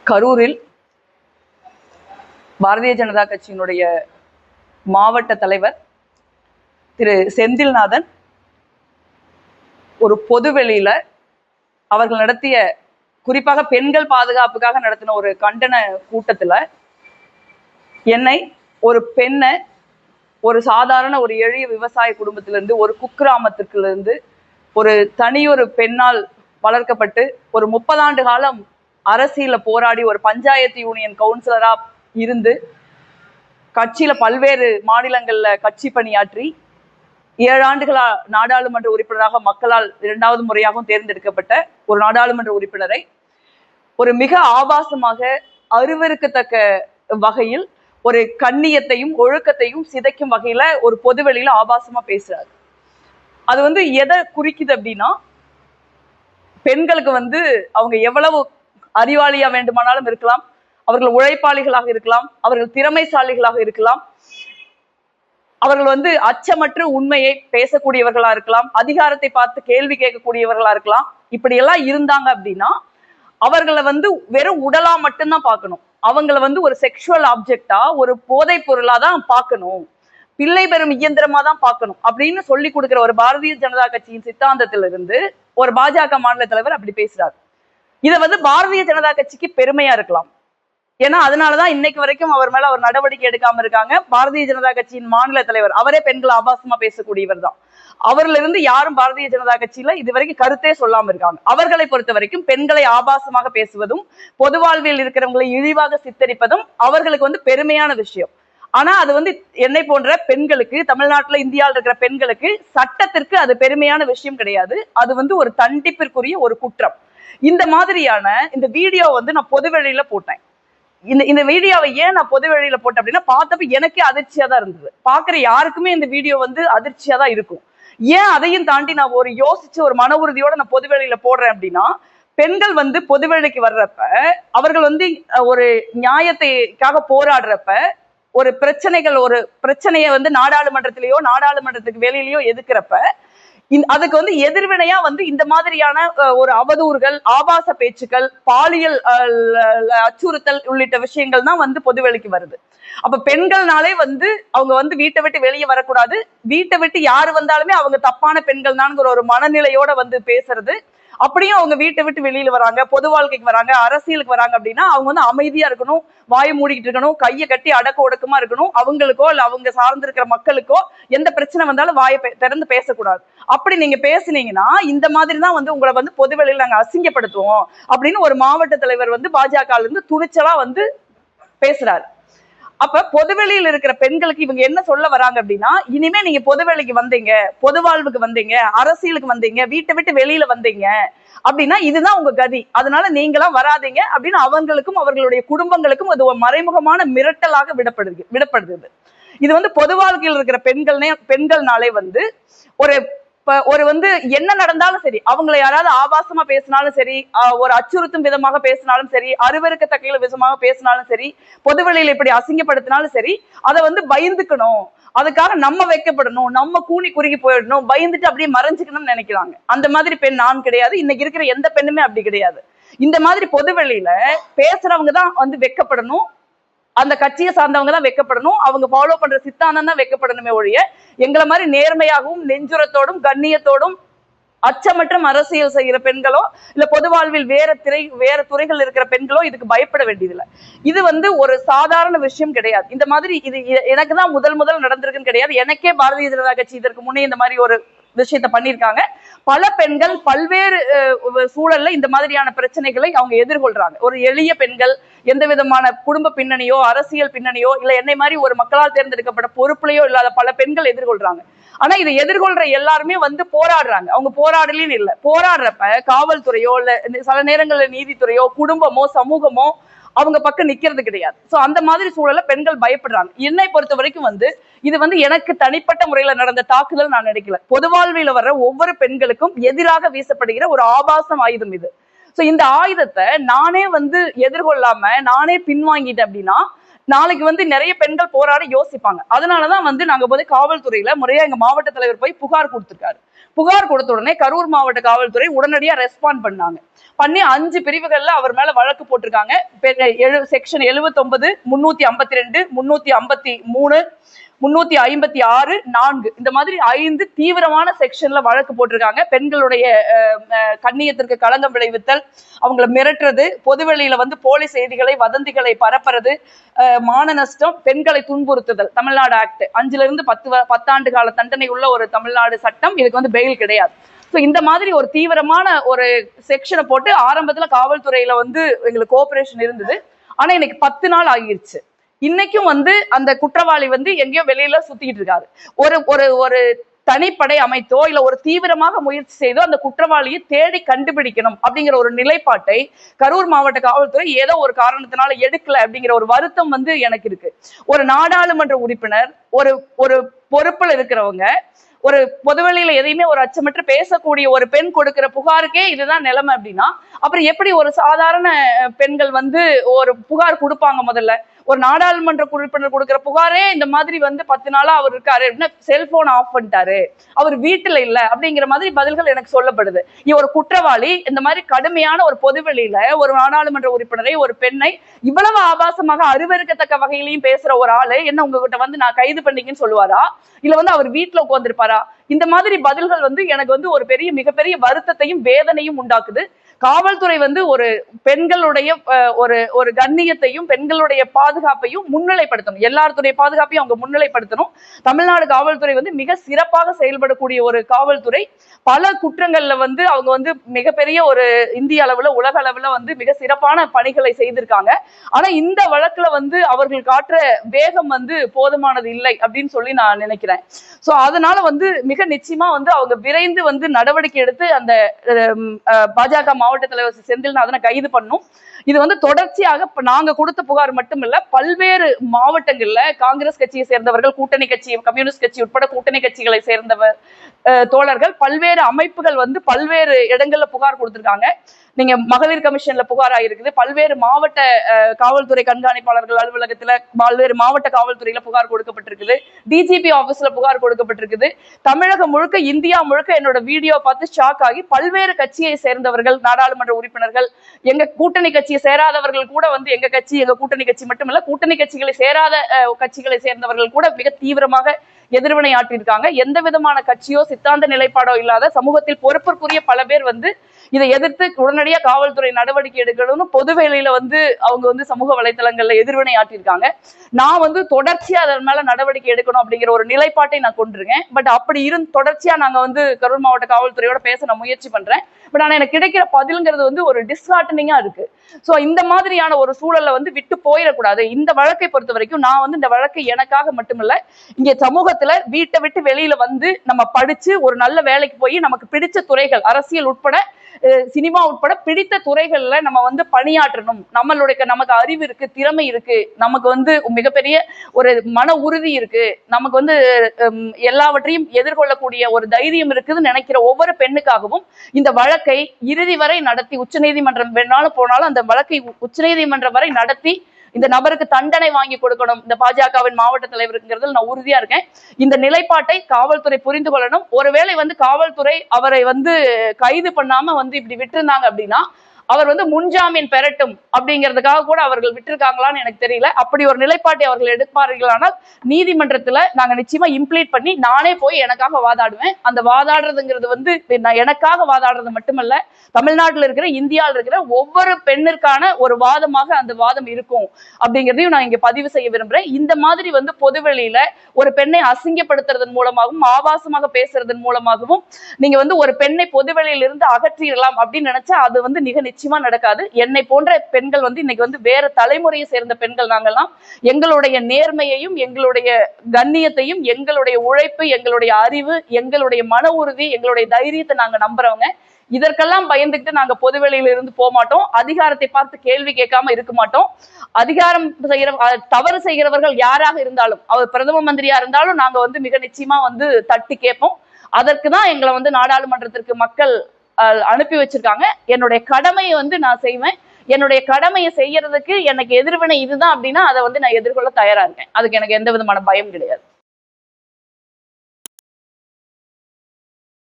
கரூரில் பாரதிய ஜனதா கட்சியினுடைய மாவட்ட தலைவர் திரு செந்தில்நாதன் ஒரு பொதுவெளியில அவர்கள் நடத்திய, குறிப்பாக பெண்கள் பாதுகாப்புக்காக நடத்தின ஒரு கண்டன கூட்டத்துல என்னை, ஒரு பெண்ணை, ஒரு சாதாரண ஒரு எளிய விவசாய குடும்பத்திலிருந்து, ஒரு குக்கிராமத்திலிருந்து, ஒரு தனியொரு பெண்ணால் வளர்க்கப்பட்டு ஒரு 30 ஆண்டு காலம் அரசியல போராடி ஒரு பஞ்சாயத்து யூனியன் கவுன்சிலரா இருந்து கட்சியில பல்வேறு மாநிலங்கள்ல கட்சி பணியாற்றி 7 ஆண்டுகளா நாடாளுமன்ற உறுப்பினராக மக்களால் 2வது முறையாகவும் தேர்ந்தெடுக்கப்பட்ட ஒரு நாடாளுமன்ற உறுப்பினரை ஒரு மிக ஆபாசமாக, அருவருக்கத்தக்க வகையில் ஒரு கண்ணியத்தையும் ஒழுக்கத்தையும் சிதைக்கும் வகையில ஒரு பொதுவெளியில ஆபாசமா பேசுறாரு. அது எதை குறிக்குது அப்படின்னா, பெண்களுக்கு அவங்க எவ்வளவு அறிவாளியா வேண்டுமானாலும் இருக்கலாம், அவர்கள் உழைப்பாளிகளாக இருக்கலாம், அவர்கள் திறமைசாலிகளாக இருக்கலாம், அவர்கள் அச்சமற்று உண்மையை பேசக்கூடியவர்களா இருக்கலாம், அதிகாரத்தை பார்த்து கேள்வி கேட்கக்கூடியவர்களா இருக்கலாம். இப்படி எல்லாம் இருந்தாங்க அப்படின்னா அவர்களை வெறும் உடலா மட்டும்தான் பார்க்கணும். அவங்களை ஒரு செக்ஷுவல் ஆப்ஜெக்டா, ஒரு போதைப் பொருளா தான் பார்க்கணும், பிள்ளை பெறும் இயந்திரமா தான் பார்க்கணும் அப்படின்னு சொல்லி கொடுக்கிற ஒரு பாரதிய ஜனதா கட்சியின் சித்தாந்தத்திலிருந்து ஒரு பாஜக மாநில தலைவர் அப்படி பேசுறாரு. இதை பாரதிய ஜனதா கட்சிக்கு பெருமையா இருக்கலாம். ஏன்னா அதனாலதான் இன்னைக்கு வரைக்கும் அவர் மேல அவர் நடவடிக்கை எடுக்காம இருக்காங்க. பாரதிய ஜனதா கட்சியின் மாநில தலைவர் அவரே பெண்கள் ஆபாசமா பேசக்கூடியவர் தான். அவர்ல இருந்து யாரும் பாரதிய ஜனதா கட்சியில இதுவரைக்கும் கருத்தே சொல்லாம இருக்காங்க. அவர்களை பொறுத்த வரைக்கும் பெண்களை ஆபாசமாக பேசுவதும், பொது வாழ்வில் இருக்கிறவங்களை இழிவாக சித்தரிப்பதும் அவர்களுக்கு பெருமையான விஷயம். ஆனா அது என்னை போன்ற பெண்களுக்கு, தமிழ்நாட்டுல இந்தியாவில் இருக்கிற பெண்களுக்கு சட்டத்திற்கு அது பெருமையான விஷயம் கிடையாது. அது ஒரு தண்டிப்பிற்குரிய ஒரு குற்றம். இந்த மாதிரியான இந்த வீடியோ நான் பொதுவெளியில போட்டேன். இந்த வீடியோவை ஏன் நான் பொதுவெளியில போட்டேன் அப்படின்னா, பார்த்தப்ப எனக்கே அதிர்ச்சியா தான் இருந்தது. பாக்குற யாருக்குமே இந்த வீடியோ அதிர்ச்சியா தான் இருக்கும். ஏன் அதையும் தாண்டி நான் ஒரு யோசிச்சு ஒரு மன உறுதியோட நான் பொதுவெளியில போடுறேன் அப்படின்னா, பெண்கள் பொதுவெளிக்கு வர்றப்ப, அவர்கள் ஒரு நியாயத்தைக்காக போராடுறப்ப, ஒரு பிரச்சனையை நாடாளுமன்றத்திலேயோ நாடாளுமன்றத்துக்கு வெளியிலயோ எதுக்குறப்ப, அதுக்கு எதிர்வினையா இந்த மாதிரியான ஒரு அவதூறுகள், ஆபாச பேச்சுக்கள், பாலியல் அச்சுறுத்தல் உள்ளிட்ட விஷயங்கள் தான் பொதுவெளிக்கு வருது. அப்ப பெண்கள்னாலே அவங்க வீட்டை விட்டு வெளியே வரக்கூடாது, வீட்டை விட்டு யாரு வந்தாலுமே அவங்க தப்பான பெண்கள் தான் ஒரு மனநிலையோட பேசுறது. அப்படியும் அவங்க வீட்டை விட்டு வெளியில வராங்க, பொது வாழ்க்கைக்கு வராங்க, அரசியலுக்கு வராங்க அப்படின்னா அவங்க அமைதியா இருக்கணும், வாய் மூடிக்கிட்டு இருக்கணும், கையை கட்டி அடக்க ஒடுக்கமா இருக்கணும். அவங்களுக்கோ இல்ல அவங்க சார்ந்திருக்கிற மக்களுக்கோ எந்த பிரச்சனை வந்தாலும் வாயை திறந்து பேசக்கூடாது. அப்படி நீங்க பேசுனீங்கன்னா இந்த மாதிரிதான் உங்களை பொதுவெளியில் நாங்க அசிங்கப்படுத்துவோம் அப்படின்னு ஒரு மாவட்ட தலைவர் பாஜக இருந்து துணிச்சலா பேசுறாரு. அப்ப பொதுவெளியில் இருக்கிற பெண்களுக்கு இவங்க என்ன சொல்ல வராங்க அப்படின்னா, இனிமே நீங்க பொதுவெளிக்கு வந்தீங்க, பொது வாழ்வுக்கு வந்தீங்க, அரசியலுக்கு வந்தீங்க, வீட்டை விட்டு வெளியில வந்தீங்க அப்படின்னா இதுதான் உங்க கதி, அதனால நீங்களாம் வராதீங்க அப்படின்னு அவங்களுக்கும் அவர்களுடைய குடும்பங்களுக்கும் அது ஒரு மறைமுகமான மிரட்டலாக விடப்படுது. இது பொது வாழ்க்கையில் இருக்கிற பெண்கள்னாலே ஒரு என்ன நடந்தாலும் சரி, அவங்களை யாராவது ஆபாசமா பேசினாலும் சரி, ஒரு அச்சுறுத்தும் விதமாக பேசினாலும் சரி, அருவருக்கத்தக்க விதமாக பேசினாலும் சரி, பொதுவெளியில இப்படி அசிங்கப்படுத்தினாலும் சரி, அதை பயந்துக்கணும், அதுக்காக நம்ம வைக்கப்படணும், நம்ம கூனி குறுகி போயிடணும், பயந்துட்டு அப்படியே மறைஞ்சுக்கணும்னு நினைக்கிறாங்க. அந்த மாதிரி பெண் நான் கிடையாது. இன்னைக்கு இருக்கிற எந்த பெண்ணுமே அப்படி கிடையாது. இந்த மாதிரி பொதுவெளியில பேசுறவங்க தான் வெக்கப்படணும், அந்த கட்சியை சார்ந்தவங்க தான் வெக்கப்படணும், அவங்க ஃபாலோ பண்ற சித்தாந்தம் தான் வெக்கப்படணுமே ஒழிய எங்களை மாதிரி நேர்மையாகவும் நெஞ்சுரத்தோடும் கண்ணியத்தோடும் அச்சமற்றும் அரசியல் செய்கிற பெண்களோ இல்ல பொது வாழ்வில் வேற துறைகள் இருக்கிற பெண்களோ இதுக்கு பயப்பட வேண்டியதில்லை. இது ஒரு சாதாரண விஷயம் கிடையாது. இந்த மாதிரி இது எனக்கு தான் முதல் நடந்திருக்குன்னு கிடையாது. எனக்கே பாரதிய ஜனதா கட்சி இதற்கு முன்னே இந்த மாதிரி ஒரு விஷயத்த பண்ணிருக்காங்க. பல பெண்கள் பல்வேறு சூழல்ல இந்த மாதிரியான பிரச்சனைகளை அவங்க எதிர்கொள்றாங்க. ஒரு எளிய பெண்கள், எந்த விதமான குடும்ப பின்னணியோ அரசியல் பின்னணியோ இல்ல என்னை மாதிரி ஒரு மக்களால் தேர்ந்தெடுக்கப்பட்ட பொறுப்புலையோ இல்லாத பல பெண்கள் எதிர்கொள்றாங்க. ஆனா இதை எதிர்கொள்ற எல்லாருமே போராடுறாங்க. அவங்க போராடலின்னு இல்லை, போராடுறப்ப காவல்துறையோ இல்ல சில நேரங்கள்ல நீதித்துறையோ குடும்பமோ சமூகமோ அவங்க பக்கம் நிக்கிறது கிடையாது. சோ அந்த மாதிரி சூழல்ல பெண்கள் பயப்படுறாங்க. என்னை பொறுத்த வரைக்கும் இது எனக்கு தனிப்பட்ட முறையில நடந்த தாக்குதல் நான் நினைக்கல. பொது வாழ்வில் வர்ற ஒவ்வொரு பெண்களுக்கும் எதிராக வீசப்படுகிற ஒரு ஆபாசம் ஆயுதம் இது. சோ இந்த ஆயுதத்தை நானே எதிர்கொள்ளாம நானே பின்வாங்கிட்டேன் அப்படின்னா நாளைக்கு வந்து நிறைய பெண்கள் போராட யோசிப்பாங்க. அதனாலதான் வந்து நாங்க போய் காவல்துறையில முறையா எங்க மாவட்ட தலைவர் போய் புகார் கொடுத்திருக்காரு. புகார் கொடுத்த உடனே கரூர் மாவட்ட காவல்துறை உடனடியா ரெஸ்பாண்ட் பண்ணி 5 பிரிவுகள்ல அவர் மேல வழக்கு போட்டிருக்காங்க. செக்ஷன் 79, 352, 353, 356, 4 இந்த மாதிரி 5 தீவிரமான செக்ஷன்ல வழக்கு போட்டிருக்காங்க. பெண்களுடைய கண்ணியத்திற்கு களங்கம் விளைவித்தல், அவங்களை மிரட்டுறது, பொதுவெளியில வந்து போலி செய்திகளை வதந்திகளை பரப்புறது, மான நஷ்டம், பெண்களை துன்புறுத்துதல், தமிழ்நாடு ஆக்ட் 5ல இருந்து 10 ஆண்டு கால தண்டனை உள்ள ஒரு தமிழ்நாடு சட்டம். இதுக்கு வந்து பெயில் கிடையாது. ஸோ இந்த மாதிரி ஒரு தீவிரமான ஒரு செக்ஷனை போட்டு ஆரம்பத்துல காவல்துறையில வந்து எங்களுக்கு கோஆபரேஷன் இருந்தது. ஆனா இன்னைக்கு 10 நாள் ஆகிருச்சு. இன்னைக்கும் வந்து அந்த குற்றவாளி வந்து எங்கேயோ வெளியில சுத்திட்டு இருக்காரு. ஒரு தனிப்படை அமைத்தோ இல்ல ஒரு தீவிரமாக முயற்சி செய்தோ அந்த குற்றவாளியை தேடி கண்டுபிடிக்கணும் அப்படிங்கிற ஒரு நிலைப்பாட்டை கரூர் மாவட்ட காவல்துறை ஏதோ ஒரு காரணத்தினால எடுக்கல அப்படிங்கிற ஒரு வருத்தம் வந்து எனக்கு இருக்கு. ஒரு நாடாளுமன்ற உறுப்பினர், ஒரு பொறுப்புல இருக்கிறவங்க, ஒரு பொதுவெளியில எதையுமே ஒரு அச்சமற்று பேசக்கூடிய ஒரு பெண் கொடுக்கிற புகாருக்கே இதுதான் நிலைமை அப்படின்னா அப்புறம் எப்படி ஒரு சாதாரண பெண்கள் வந்து ஒரு புகார் கொடுப்பாங்க? முதல்ல ஒரு நாடாளுமன்ற உறுப்பினர் கொடுக்கிற புகாரே இந்த மாதிரி வந்து 10 நாளா அவர் இருக்காரு அப்படின்னா செல்போன் ஆஃப் பண்ணிட்டாரு, அவர் வீட்டுல இல்ல அப்படிங்கிற மாதிரி பதில்கள் எனக்கு சொல்லப்படுது. ஒரு குற்றவாளி இந்த மாதிரி கடுமையான ஒரு பொதுவெளியில ஒரு நாடாளுமன்ற உறுப்பினரை, ஒரு பெண்ணை இவ்வளவு ஆபாசமாக அருவருக்கத்தக்க வகையிலையும் பேசுற ஒரு ஆளு என்ன உங்ககிட்ட வந்து நான் கைது பண்ணிக்கன்னு சொல்லுவாரா? இல்ல வந்து அவர் வீட்டுல உட்கார்ந்துருப்பாரா? இந்த மாதிரி பதில்கள் வந்து எனக்கு வந்து ஒரு மிகப்பெரிய வருத்தத்தையும் வேதனையும் உண்டாக்குது. காவல்துறை வந்து ஒரு பெண்களுடைய ஒரு கண்ணியத்தையும் பெண்களுடைய பாதுகாப்பையும் முன்னிலைப்படுத்தணும். எல்லாருடைய பாதுகாப்பையும் அவங்க முன்னிலைப்படுத்தணும். தமிழ்நாடு காவல்துறை வந்து மிக சிறப்பாக செயல்படக்கூடிய ஒரு காவல்துறை. பல குற்றங்கள்ல வந்து அவங்க வந்து மிகப்பெரிய ஒரு இந்திய அளவுல உலக அளவுல வந்து மிக சிறப்பான பணிகளை செய்திருக்காங்க. ஆனா இந்த வழக்குல வந்து அவர்கள் காட்டுற வேகம் வந்து போதுமானது இல்லை அப்படின்னு சொல்லி நான் நினைக்கிறேன். சோ அதனால வந்து மிக நிச்சயமா வந்து அவங்க விரைந்து வந்து நடவடிக்கை எடுத்து அந்த பாஜக மாவட்ட தலைவர் செந்தில்நாதனை கைது பண்ணும். இது வந்து தொடர்ச்சியாக நாங்க கொடுத்த புகார் மட்டும் இல்ல, பல்வேறு மாவட்டங்கள்ல காங்கிரஸ் கட்சியை சேர்ந்தவர்கள், கூட்டணி கட்சி, கம்யூனிஸ்ட் கட்சி உட்பட கூட்டணி கட்சிகளை சேர்ந்தவர் தோழர்கள், பல்வேறு அமைப்புகள் வந்து பல்வேறு இடங்கள்ல புகார் கொடுத்திருக்காங்க. நீங்க மகளிர் கமிஷன்ல புகார் ஆயிருக்குது, பல்வேறு மாவட்ட காவல்துறை கண்காணிப்பாளர்கள் அலுவலகத்துல, பல்வேறு மாவட்ட காவல்துறையில புகார் கொடுக்கப்பட்டிருக்குது, டிஜிபி ஆபீஸ்ல புகார் கொடுக்கப்பட்டிருக்குது. தமிழகம் முழுக்க, இந்தியா முழுக்க என்னோட வீடியோ பார்த்து ஷாக் ஆகி பல்வேறு கட்சியை சேர்ந்தவர்கள், நாடாளுமன்ற உறுப்பினர்கள், எங்க கூட்டணி கட்சியை சேராதவர்கள் கூட வந்து எங்க கட்சி, எங்க கூட்டணி கட்சி மட்டுமல்ல கூட்டணி கட்சிகளை சேராத கட்சிகளை சேர்ந்தவர்கள் கூட மிக தீவிரமாக எதிர்வினை ஆற்றியிருக்காங்க. எந்த விதமான கட்சியோ சித்தாந்த நிலைப்பாடோ இல்லாத சமூகத்தில் பொறுப்பிற்குரிய பல பேர் வந்து இதை எதிர்த்து உடனடியா காவல்துறை நடவடிக்கை எடுக்கணும்னு பொது வேளையில வந்து அவங்க வந்து சமூக வலைதளங்கள்ல எதிர்வினை ஆற்றியிருக்காங்க. நான் வந்து தொடர்ச்சியா அதன் மேல நடவடிக்கை எடுக்கணும் அப்படிங்கிற ஒரு நிலைப்பாட்டை நான் கொண்டிருக்கேன். பட் அப்படி தொடர்ச்சியா நாங்க வந்து கரூர் மாவட்ட காவல்துறையோட பேச நான் முயற்சி பண்றேன். பட் ஆனா எனக்கு கிடைக்கிற பதில்ங்கிறது வந்து ஒரு டிஸ்ஹார்டனிங்கா இருக்கு. சோ இந்த மாதிரியான ஒரு சூழல்ல வந்து விட்டு போயிடக்கூடாது. இந்த வழக்கை பொறுத்த வரைக்கும் நான் வந்து இந்த வழக்கை எனக்காக மட்டுமில்ல, இங்க சமூகத்துல வீட்டை விட்டு வெளியில வந்து நம்ம படிச்சு ஒரு நல்ல வேலைக்கு போய் நமக்கு பிடிச்ச துறைகள், அரசியல் உட்பட சினிமா உட்பட பிடித்த துறைகள்ல நம்ம வந்து பணியாற்றணும். நமக்கு அறிவு இருக்கு, திறமை இருக்கு, நமக்கு வந்து மிகப்பெரிய ஒரு மன உறுதி இருக்கு, நமக்கு வந்து எல்லாவற்றையும் எதிர்கொள்ளக்கூடிய ஒரு தைரியம் இருக்குதுன்னு நினைக்கிற ஒவ்வொரு பெண்ணுக்காகவும் இந்த வழக்கை இறுதி வரை நடத்தி, உச்சநீதிமன்றம் வேணாலும் போனாலும் அந்த வழக்கை உச்சநீதிமன்றம் வரை நடத்தி இந்த நபருக்கு தண்டனை வாங்கி கொடுக்கணும் இந்த பாஜகவின் மாவட்ட தலைவருங்கிறது நான் உறுதியா இருக்கேன். இந்த நிலைப்பாட்டை காவல்துறை புரிந்து கொள்ளணும். ஒருவேளை வந்து காவல்துறை அவரை வந்து கைது பண்ணாம வந்து இப்படி விட்டுருந்தாங்க அப்படின்னா அவர் வந்து முன்ஜாமீன் பெறட்டும் அப்படிங்கிறதுக்காக கூட அவர்கள் விட்டுருக்காங்களான்னு எனக்கு தெரியல. அப்படி ஒரு நிலைப்பாட்டை அவர்கள் எடுப்பார்களானால் நீதிமன்றத்துல நாங்க நிச்சயமா இம்ப்ளீட் பண்ணி நானே போய் எனக்காக வாதாடுவேன். அந்த வாதாடுறதுங்கிறது வந்து எனக்காக வாதாடுறது மட்டுமல்ல, தமிழ்நாட்டில் இருக்கிற, இந்தியாவில் இருக்கிற ஒவ்வொரு பெண்ணிற்கான ஒரு வாதமாக அந்த வாதம் இருக்கும் அப்படிங்கிறதையும் நான் இங்க பதிவு செய்ய விரும்புறேன். இந்த மாதிரி வந்து பொதுவெளியில ஒரு பெண்ணை அசிங்கப்படுத்துறதன் மூலமாகவும் ஆபாசமாக பேசுறதன் மூலமாகவும் நீங்க வந்து ஒரு பெண்ணை பொதுவெளியில இருந்து அகற்றிடலாம் அப்படின்னு நினைச்சா அது வந்து நிச்சயமா நடக்காது. என்னை போன்ற பெண்கள் வந்து இன்னைக்கு வந்து வேற தலைமுறையை சேர்ந்த பெண்கள் நாங்கெல்லாம் எங்களுடைய நேர்மையையும் எங்களுடைய கண்ணியத்தையும் எங்களுடைய உழைப்பு எங்களுடைய அறிவு எங்களுடைய மன உறுதி எங்களுடைய தைரியத்தை நாங்க நம்புறவங்க. இதற்கெல்லாம் பயந்துட்டு நாங்க பொதுவெளியில இருந்து போக மாட்டோம். அதிகாரத்தை பார்த்து கேள்வி கேட்காம இருக்க மாட்டோம். அதிகாரம் தவறு செய்கிறவர்கள் யாராக இருந்தாலும், அவர் பிரதம மந்திரியா இருந்தாலும் நாங்க வந்து மிக நிச்சயமா வந்து தட்டி கேட்போம். அதற்குதான் எங்களை வந்து நாடாளுமன்றத்திற்கு மக்கள் அனுப்பி வச்சிருக்காங்க. என்னுடைய கடமையை வந்து நான் செய்வேன். என்னுடைய கடமையை செய்யறதுக்கு எனக்கு எதிர்வினை இதுதான் அப்படின்னா அதை வந்து நான் எதிர்கொள்ள தயாரா இருக்கேன். அதுக்கு எனக்கு எந்த விதமான பயம் கிடையாது.